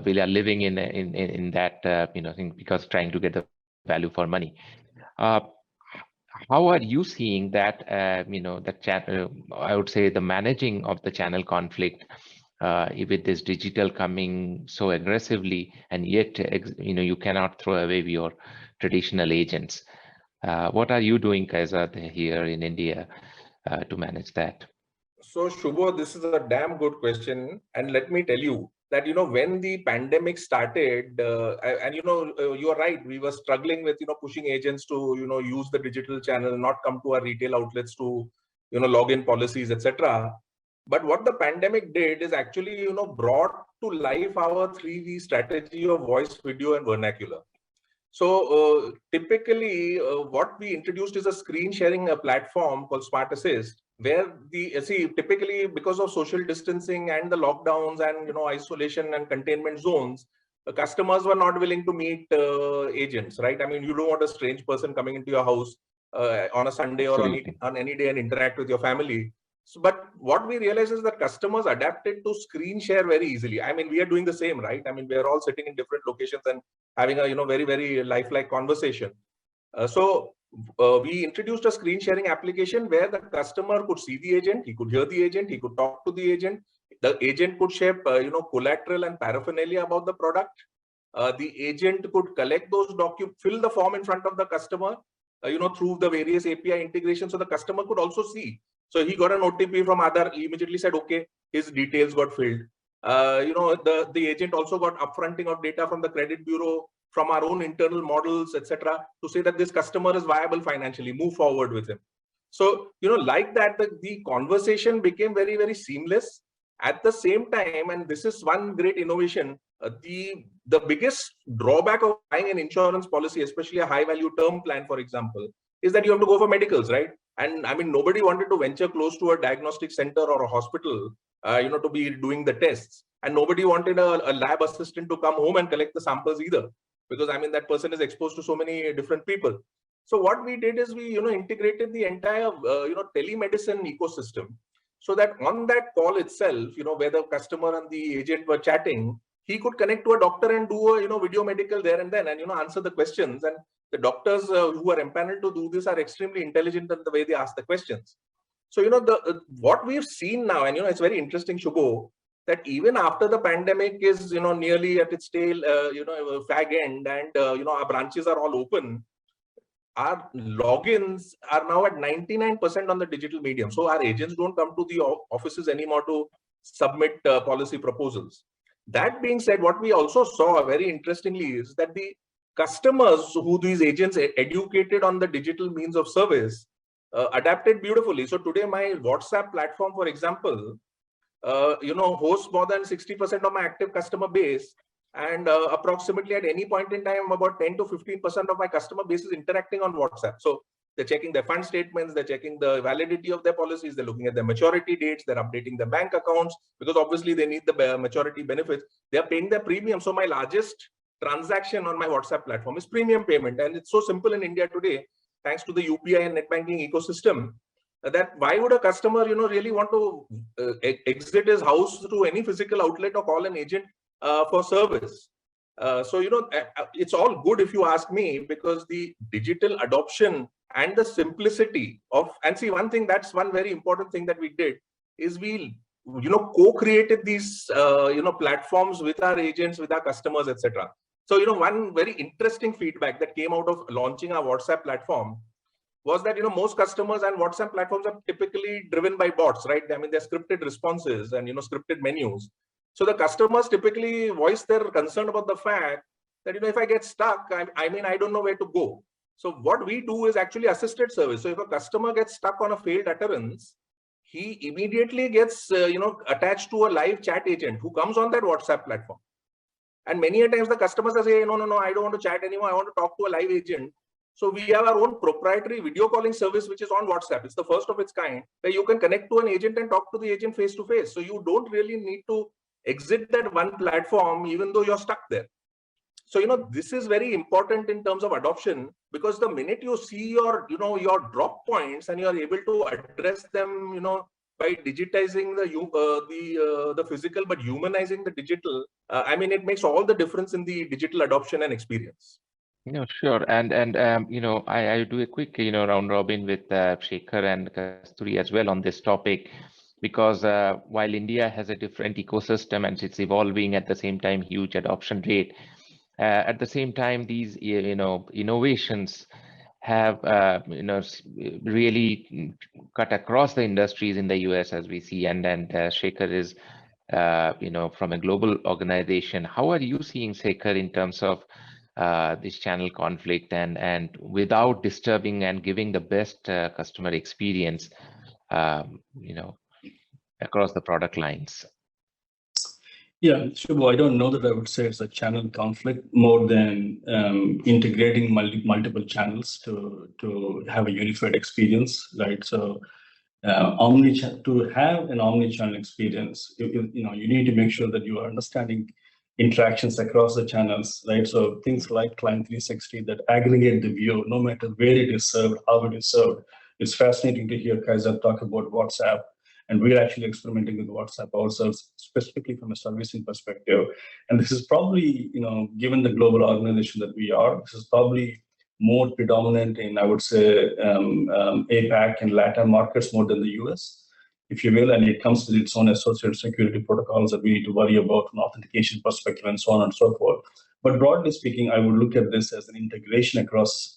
We are living in that thing, because trying to get the value for money. How are you seeing that, the channel, I would say the managing of the channel conflict with this digital coming so aggressively, and yet, you cannot throw away your traditional agents. What are you doing, Kaizad, here in India to manage that? So Shubho, this is a damn good question. And let me tell you that, when the pandemic started, and you're right, we were struggling with, pushing agents to, use the digital channel, not come to our retail outlets to, log in policies, etc. But what the pandemic did is actually, brought to life our 3V strategy of voice, video, and vernacular. So typically, what we introduced is a screen sharing platform called Smart Assist, where typically because of social distancing and the lockdowns and isolation and containment zones, customers were not willing to meet agents, right? I mean, you don't want a strange person coming into your house on a Sunday or on any day and interact with your family. So, but what we realized is that customers adapted to screen share very easily. I mean, we are doing the same, right? I mean, we are all sitting in different locations and having a very, very lifelike conversation. So we introduced a screen sharing application where the customer could see the agent, he could hear the agent, he could talk to the agent could share collateral and paraphernalia about the product. The agent could collect those documents, fill the form in front of the customer, through the various API integrations, so the customer could also see. So he got an OTP from Aadhaar, he immediately said, okay, his details got filled. The agent also got upfronting of data from the credit bureau, from our own internal models, etc., to say that this customer is viable financially, move forward with him. So, like that, the conversation became very, very seamless. At the same time, and this is one great innovation, the biggest drawback of buying an insurance policy, especially a high value term plan, for example, is that you have to go for medicals, right? And I mean, nobody wanted to venture close to a diagnostic center or a hospital, to be doing the tests. And nobody wanted a lab assistant to come home and collect the samples either, because I mean, that person is exposed to so many different people. So what we did is we, integrated the entire, telemedicine ecosystem, so that on that call itself, where the customer and the agent were chatting, he could connect to a doctor and do a, video medical there and then, and, answer the questions. And the doctors who are empaneled to do this are extremely intelligent in the way they ask the questions. So, what we've seen now, and, it's very interesting, Shubho, that even after the pandemic is, nearly at its tail, fag end, and, our branches are all open, our logins are now at 99% on the digital medium. So our agents don't come to the offices anymore to submit policy proposals. That being said, what we also saw very interestingly is that the customers who these agents educated on the digital means of service adapted beautifully. So today my WhatsApp platform, for example, hosts more than 60% of my active customer base. And approximately at any point in time, about 10 to 15% of my customer base is interacting on WhatsApp. So they're checking their fund statements, they're checking the validity of their policies, they're looking at their maturity dates, they're updating their bank accounts, because obviously they need the maturity benefits. They're paying their premium. So my largest transaction on my WhatsApp platform is premium payment. And it's so simple in India today, thanks to the UPI and net banking ecosystem, that why would a customer, really want to exit his house to any physical outlet or call an agent for service? So, it's all good if you ask me, because the digital adoption and the simplicity of, and see, one thing, that's one very important thing that we did, is we, co-created these, platforms with our agents, with our customers, etc. So, one very interesting feedback that came out of launching our WhatsApp platform was that, most customers and WhatsApp platforms are typically driven by bots, right? I mean, they're scripted responses and, scripted menus. So the customers typically voice their concern about the fact that, if I get stuck, I don't know where to go. So what we do is actually assisted service. So if a customer gets stuck on a failed utterance, he immediately gets, attached to a live chat agent who comes on that WhatsApp platform. And many a times the customers are saying, no, I don't want to chat anymore. I want to talk to a live agent. So we have our own proprietary video calling service, which is on WhatsApp. It's the first of its kind, where you can connect to an agent and talk to the agent face to face. So you don't really need to exit that one platform, even though you're stuck there. So, this is very important in terms of adoption, because the minute you see your, your drop points and you're able to address them, by digitizing the physical, but humanizing the digital, it makes all the difference in the digital adoption and experience. Sure. And I do a quick, round robin with Shekhar and Kasturi as well on this topic, because while India has a different ecosystem and it's evolving at the same time, huge adoption rate, at the same time, these, innovations have, really cut across the industries in the US, as we see. And Shekhar is, from a global organization. How are you seeing, Shekhar, in terms of this channel conflict and without disturbing and giving the best customer experience, across the product lines? Yeah, Shubho, I don't know that I would say it's a channel conflict more than integrating multiple channels to have a unified experience, right? So to have an omni-channel experience, you need to make sure that you are understanding interactions across the channels, right? So things like Client 360 that aggregate the view, no matter where it is served, how it is served. It's fascinating to hear Kaiser talk about WhatsApp, and we're actually experimenting with WhatsApp ourselves, specifically from a servicing perspective. And this is probably, given the global organization that we are, this is probably more predominant in, I would say, APAC and Latin markets more than the US, if you will, and it comes with its own associated security protocols that we need to worry about from an authentication perspective and so on and so forth. But broadly speaking, I would look at this as an integration across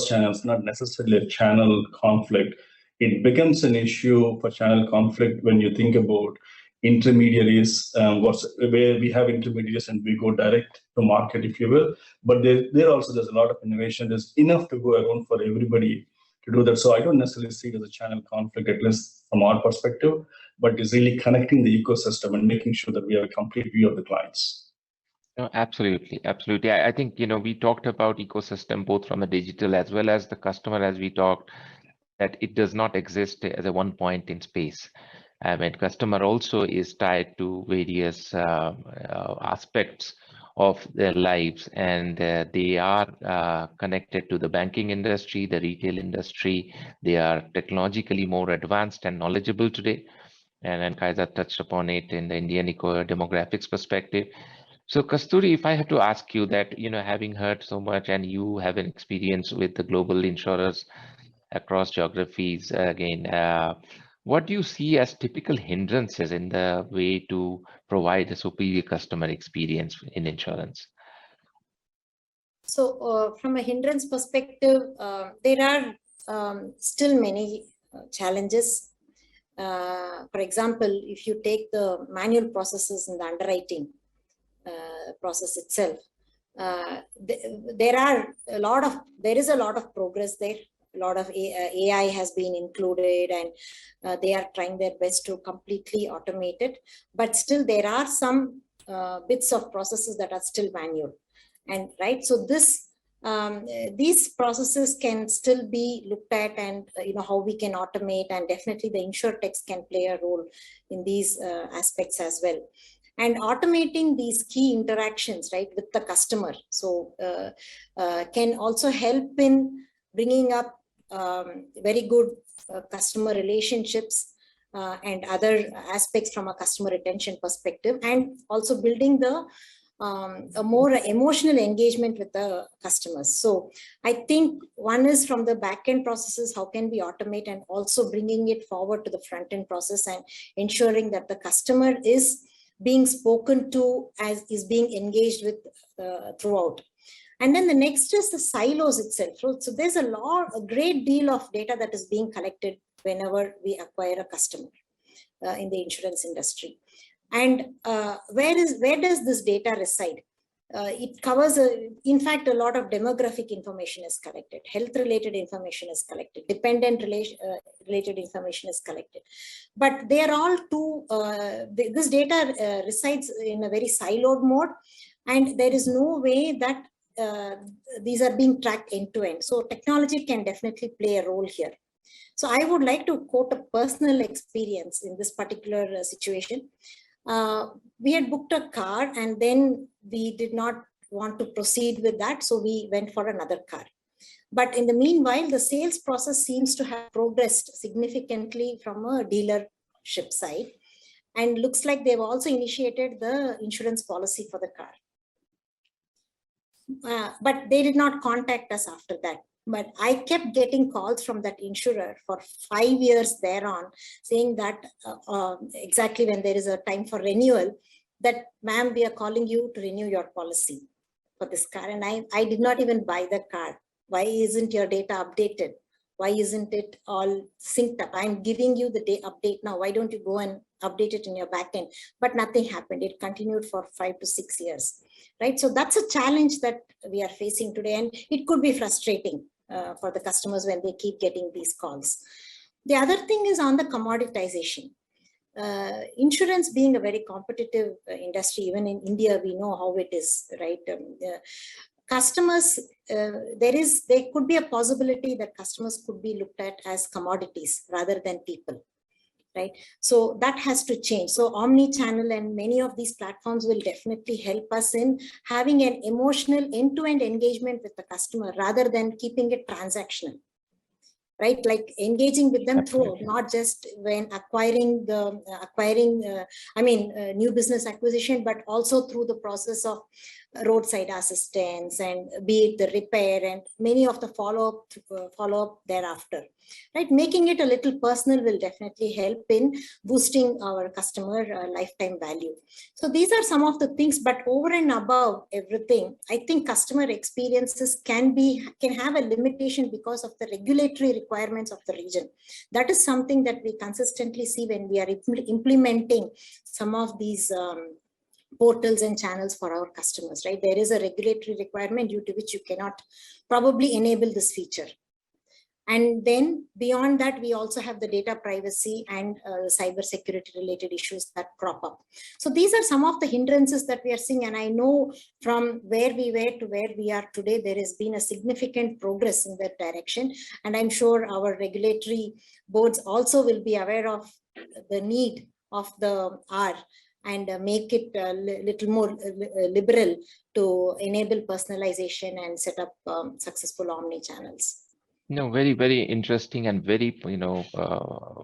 channels, not necessarily a channel conflict. It becomes an issue for channel conflict when you think about intermediaries, where we have intermediaries and we go direct to market, if you will. But there's a lot of innovation. There's enough to go around for everybody to do that. So I don't necessarily see it as a channel conflict, at least from our perspective, but it's really connecting the ecosystem and making sure that we have a complete view of the clients. No, absolutely. Absolutely. I think, we talked about ecosystem, both from the digital as well as the customer, as we talked, that it does not exist as a one point in space. And customer also is tied to various aspects of their lives, and they are connected to the banking industry, the retail industry. They are technologically more advanced and knowledgeable today. And Kaiser touched upon it in the Indian demographics perspective. So Kasturi, if I had to ask you that, having heard so much and you have an experience with the global insurers across geographies, again, what do you see as typical hindrances in the way to provide a superior customer experience in insurance? So from a hindrance perspective, there are still many challenges. For example, if you take the manual processes in the underwriting process itself, there is a lot of progress there. A lot of AI has been included, and they are trying their best to completely automate it. But still, there are some bits of processes that are still manual, and right. So these processes can still be looked at, and how we can automate, and definitely the insurtechs can play a role in these aspects as well. And automating these key interactions, right, with the customer, so can also help in bringing up very good customer relationships and other aspects from a customer retention perspective, and also building a more emotional engagement with the customers. So I think one is from the back-end processes, how can we automate, and also bringing it forward to the front-end process and ensuring that the customer is being spoken to, as is being engaged with throughout. And then the next is the silos itself. So there's a great deal of data that is being collected whenever we acquire a customer in the insurance industry. And where does this data reside? It covers, in fact, a lot of demographic information is collected, health-related information is collected, dependent related information is collected. But they are all this data resides in a very siloed mode, and there is no way that these are being tracked end to end. So technology can definitely play a role here. So I would like to quote a personal experience in this particular situation. We had booked a car, and then we did not want to proceed with that, so we went for another car. But in the meanwhile, the sales process seems to have progressed significantly from a dealership side, and looks like they've also initiated the insurance policy for the car. But they did not contact us after that. But I kept getting calls from that insurer for 5 years thereon, saying that exactly when there is a time for renewal, that ma'am, we are calling you to renew your policy for this car. And I did not even buy the car. Why isn't your data updated? Why isn't it all synced up? I'm giving you the update now. Why don't you go and update it in your backend? But nothing happened. It continued for 5 to 6 years, right? So that's a challenge that we are facing today, and it could be frustrating for the customers when they keep getting these calls. The other thing is on the commoditization. insurance being a very competitive industry, even in India, we know how it is, right? Customers, there could be a possibility that customers could be looked at as commodities rather than people, right? So that has to change. So omni-channel and many of these platforms will definitely help us in having an emotional end-to-end engagement with the customer rather than keeping it transactional, right? Like engaging with them throughout, not just when acquiring new business acquisition, but also through the process of roadside assistance and be it the repair and many of the follow-up thereafter, right? Making it a little personal will definitely help in boosting our customer lifetime value. So these are some of the things, but over and above everything, I think customer experiences can have a limitation because of the regulatory requirements of the region. That is something that we consistently see when we are implementing some of these portals and channels for our customers, right? There is a regulatory requirement due to which you cannot probably enable this feature. And then beyond that, we also have the data privacy and cyber security related issues that crop up. So these are some of the hindrances that we are seeing. And I know from where we were to where we are today, there has been a significant progress in that direction. And I'm sure our regulatory boards also will be aware of the need of the hour and make it a little more liberal to enable personalization and set up successful omni channels. No, very, very interesting and very, I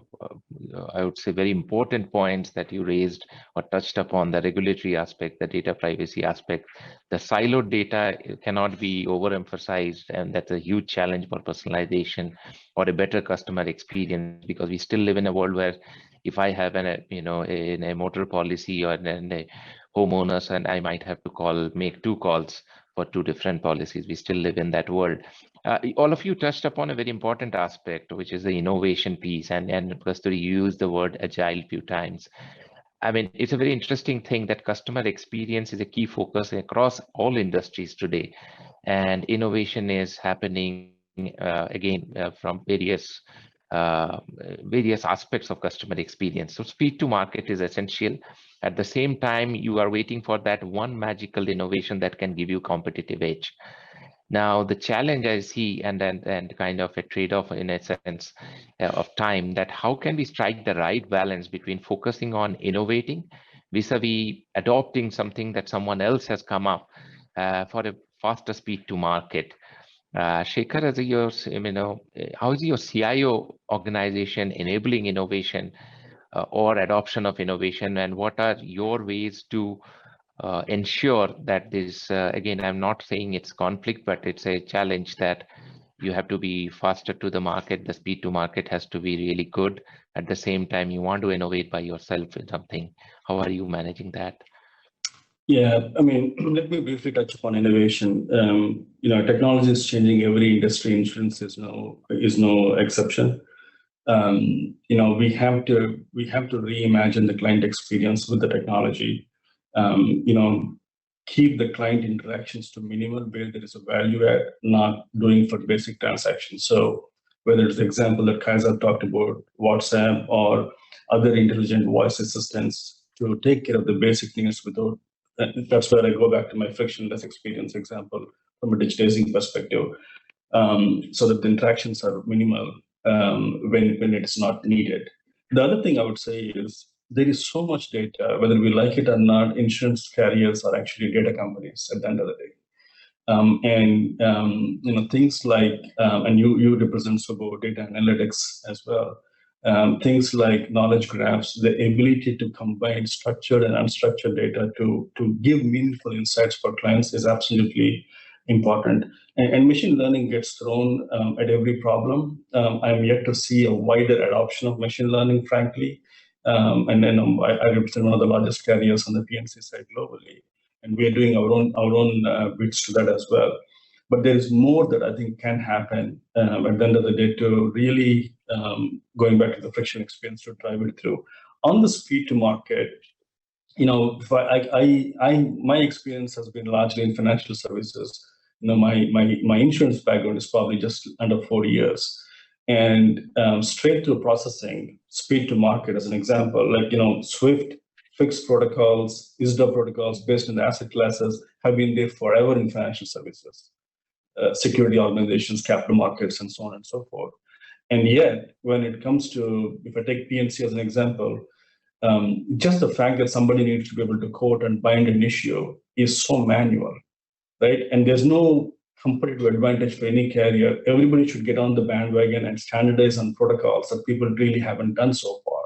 would say very important points that you raised or touched upon: the regulatory aspect, the data privacy aspect. The siloed data cannot be overemphasized, and that's a huge challenge for personalization or a better customer experience, because we still live in a world where if I have a motor policy or a homeowners, and I might have to make 2 calls for 2 different policies. We still live in that world. All of you touched upon a very important aspect, which is the innovation piece, and Kasturi used the word agile a few times. I mean, it's a very interesting thing that customer experience is a key focus across all industries today, and innovation is happening from various aspects of customer experience. So speed to market is essential. At the same time, you are waiting for that one magical innovation that can give you competitive edge. Now, the challenge I see, and kind of a trade-off in a sense of time, that how can we strike the right balance between focusing on innovating vis-a-vis adopting something that someone else has come up for a faster speed to market. Shekhar, how is your CIO organization enabling innovation or adoption of innovation, and what are your ways to ensure that this, again, I'm not saying it's conflict, but it's a challenge that you have to be faster to the market. The speed to market has to be really good. At the same time, you want to innovate by yourself in something. How are you managing that? Yeah, I mean, let me briefly touch upon innovation. Technology is changing every industry. Insurance is no exception. We have to reimagine the client experience with the technology. Keep the client interactions to minimal where there is a value add, not doing for basic transactions. So whether it's the example that Kaiser talked about, WhatsApp or other intelligent voice assistants, to take care of the basic things without. That's where I go back to my frictionless experience example from a digitizing perspective, so that the interactions are minimal when it's not needed. The other thing I would say is there is so much data, whether we like it or not. Insurance carriers are actually data companies at the end of the day. Things like, and you represent Subbo data analytics as well. Things like knowledge graphs, the ability to combine structured and unstructured data to give meaningful insights for clients is absolutely important. And machine learning gets thrown at every problem. I'm yet to see a wider adoption of machine learning, frankly. And then I represent one of the largest carriers on the P&C side globally, and we are doing our own bits to that as well. But there is more that I think can happen at the end of the day to really going back to the friction experience to drive it through. On the speed to market, my experience has been largely in financial services. My insurance background is probably just under 4 years. And straight through processing, speed to market as an example, like, Swift, fixed protocols, ISDA protocols based on the asset classes have been there forever in financial services, security organizations, capital markets, and so on and so forth. And yet, when it comes to, if I take PNC as an example, just the fact that somebody needs to be able to quote and bind an issue is so manual, right? And there's no competitive advantage for any carrier. Everybody should get on the bandwagon and standardize on protocols that people really haven't done so far.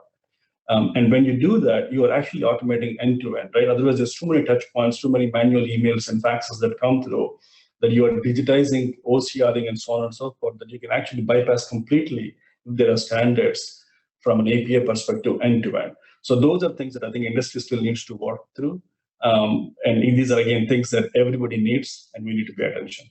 And when you do that, you are actually automating end to end, right? Otherwise, there's too many touch points, too many manual emails and faxes that come through that you are digitizing, OCRing, and so on and so forth, that you can actually bypass completely if there are standards from an API perspective end to end. So those are things that I think industry still needs to work through. And these are, again, things that everybody needs and we need to pay attention.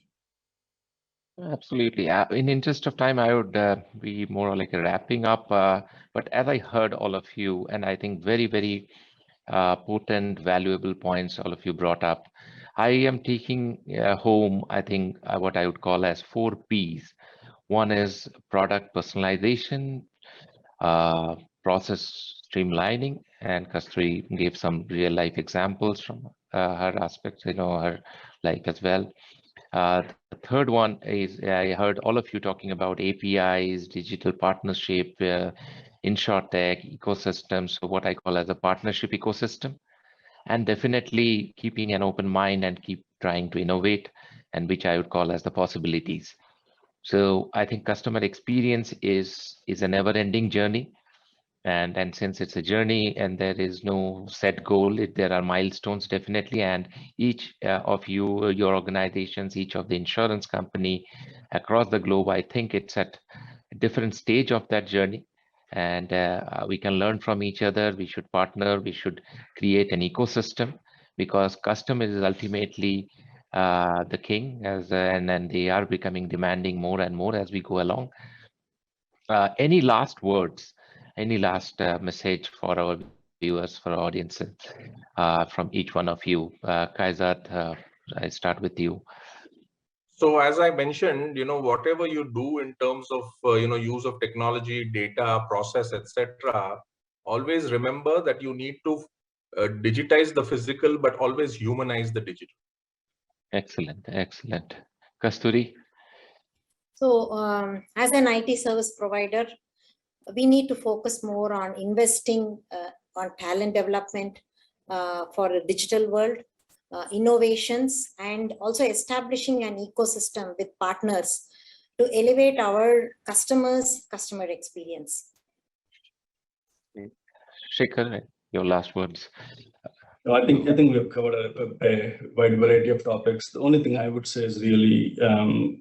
Absolutely. In interest of time, I would be more like a wrapping up. But as I heard all of you, and I think very, very potent, valuable points all of you brought up, I am taking home, I think, what I would call as 4 Ps. One is product personalization, process streamlining, and Kasturi gave some real life examples from her aspects, her life as well. The third one is I heard all of you talking about APIs, digital partnership, InsurTech ecosystem. So what I call as a partnership ecosystem, and definitely keeping an open mind and keep trying to innovate, and which I would call as the possibilities. So I think customer experience is a never-ending journey. And since it's a journey and there is no set goal, there are milestones definitely, and each of you, your organizations, each of the insurance company across the globe, I think it's at a different stage of that journey, and we can learn from each other. We should partner, we should create an ecosystem, because customer is ultimately the king, and they are becoming demanding more and more as we go along. Any last words? Any last message for our viewers, for our audience, from each one of you? Kaizad, I start with you. So as I mentioned, whatever you do in terms of, use of technology, data, process, etc., always remember that you need to digitize the physical, but always humanize the digital. Excellent, excellent. Kasturi? So as an IT service provider, we need to focus more on investing on talent development for a digital world, innovations, and also establishing an ecosystem with partners to elevate our customer experience. Shekhar, your last words. I think we've covered a wide variety of topics. The only thing I would say is really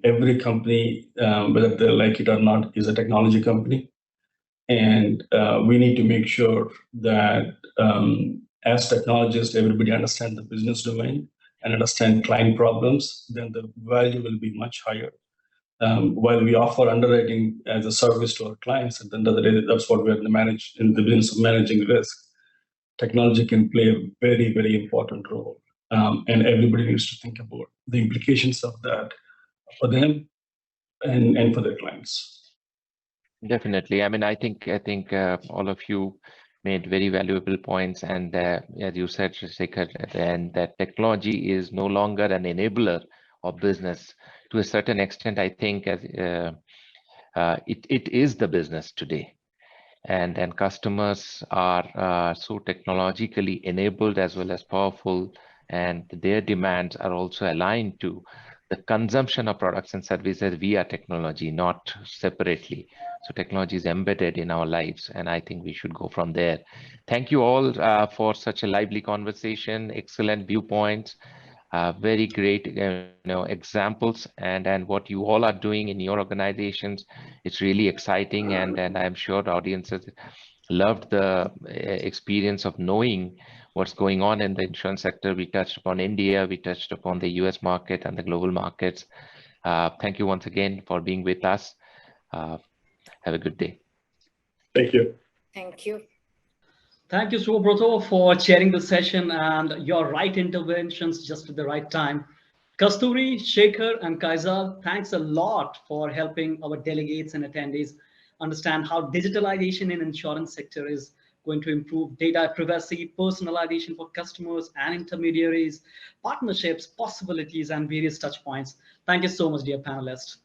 every company, whether they like it or not, is a technology company. And we need to make sure that as technologists, everybody understand the business domain and understand client problems, then the value will be much higher. While we offer underwriting as a service to our clients, at the end of the day, that's what we're in the business of managing risk. Technology can play a very, very important role. And everybody needs to think about the implications of that for them and for their clients. Definitely. I mean, I think all of you made very valuable points, and as you said, Shekhar, and that technology is no longer an enabler of business. To a certain extent, I think it is the business today, and customers are so technologically enabled as well as powerful, and their demands are also aligned to the consumption of products and services via technology, not separately. So technology is embedded in our lives, and I think we should go from there. Thank you all for such a lively conversation, excellent viewpoints, very great examples, and what you all are doing in your organizations. It's really exciting, and I'm sure the audiences loved the experience of knowing what's going on in the insurance sector. We touched upon India, we touched upon the US market and the global markets. Thank you once again for being with us. Have a good day. Thank you. Thank you. Thank you, Subroto, for chairing the session and your right interventions just at the right time. Kasturi, Shekhar, and Kaizal, thanks a lot for helping our delegates and attendees understand how digitalization in insurance sector is going to improve data privacy, personalization for customers and intermediaries, partnerships, possibilities, and various touch points. Thank you so much, dear panelists.